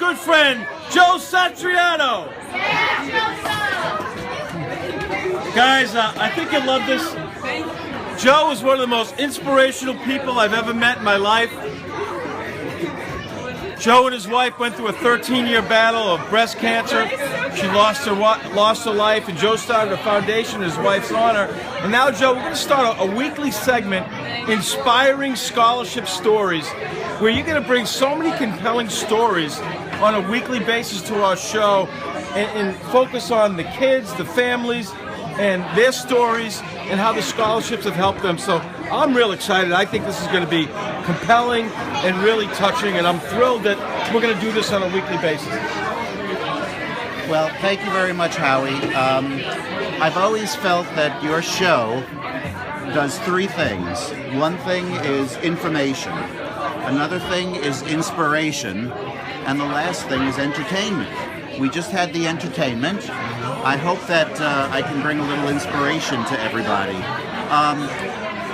good friend, Joe Satriano. Guys, I think you'll love this. Joe is one of the most inspirational people I've ever met in my life. Joe and his wife went through a 13-year battle of breast cancer. She lost her life, and Joe started a foundation in his wife's honor. And now, Joe, we're going to start a weekly segment, Inspiring Scholarship Stories, where you're going to bring so many compelling stories on a weekly basis to our show and focus on the kids, the families, and their stories and how the scholarships have helped them. So I'm real excited. I think this is going to be compelling and really touching, and I'm thrilled that we're going to do this on a weekly basis. Well, thank you very much, Howie. I've always felt that your show does three things. One thing is information, another thing is inspiration, and the last thing is entertainment. We just had the entertainment. I hope that I can bring a little inspiration to everybody.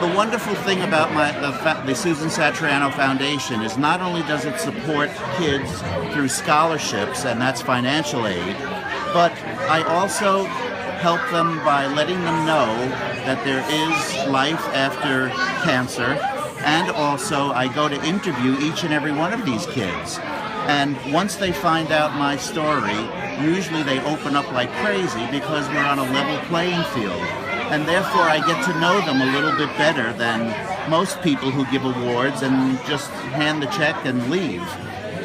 The wonderful thing about the Susan Satriano Foundation is not only does it support kids through scholarships, and that's financial aid, but I also help them by letting them know that there is life after cancer, and also I go to interview each and every one of these kids. And once they find out my story, usually they open up like crazy because we're on a level playing field. And therefore I get to know them a little bit better than most people who give awards and just hand the check and leave.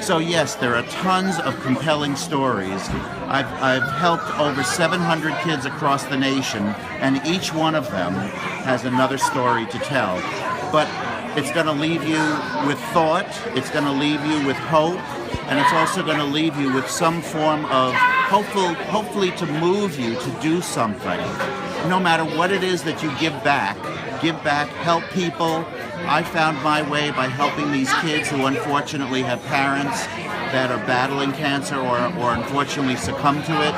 So yes, there are tons of compelling stories. I've helped over 700 kids across the nation, and each one of them has another story to tell. But it's going to leave you with thought, it's going to leave you with hope, and it's also going to leave you with some form of hopefully to move you to do something. No matter what it is that you give back, help people. I found my way by helping these kids who unfortunately have parents that are battling cancer or unfortunately succumb to it.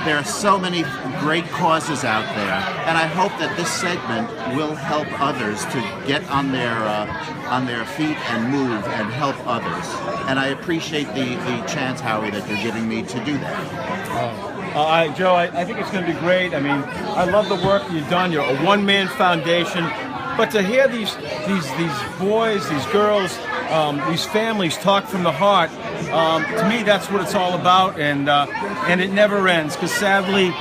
There are so many great causes out there, and I hope that this segment will help others to get on their feet and move and help others. And I appreciate the chance, Howie, that you're giving me to do that. Joe, I think it's going to be great. I mean, I love the work you've done. You're a one-man foundation, but to hear these boys, these girls, these families talk from the heart, to me, that's what it's all about, and it never ends. Because sadly,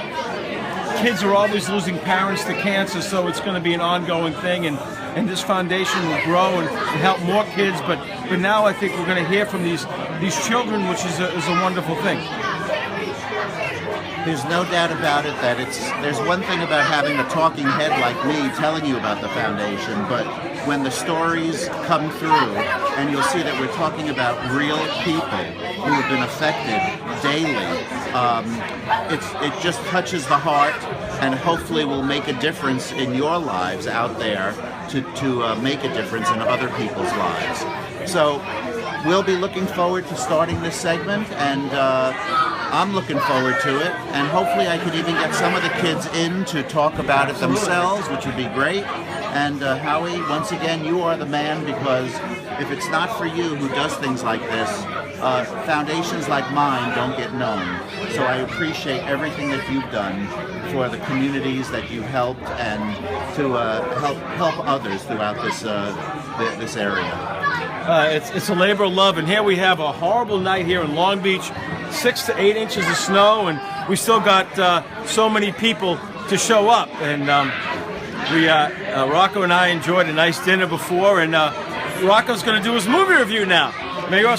kids are always losing parents to cancer, so it's going to be an ongoing thing, and this foundation will grow and help more kids. But now I think we're going to hear from these children, which is a wonderful thing. There's no doubt about it that there's one thing about having a talking head like me telling you about the foundation, but when the stories come through and you'll see that we're talking about real people who have been affected daily, it just touches the heart and hopefully will make a difference in your lives out there to make a difference in other people's lives. So we'll be looking forward to starting this segment, and I'm looking forward to it, and hopefully I could even get some of the kids in to talk about it themselves, which would be great. And Howie, once again, you are the man, because if it's not for you who does things like this, foundations like mine don't get known. So I appreciate everything that you've done for the communities that you've helped, and to help others throughout this area. It's a labor of love, and here we have a horrible night here in Long Beach, 6 to 8 inches of snow, and we still got so many people to show up. And Rocco and I enjoyed a nice dinner before, and Rocco's going to do his movie review now. Mayor,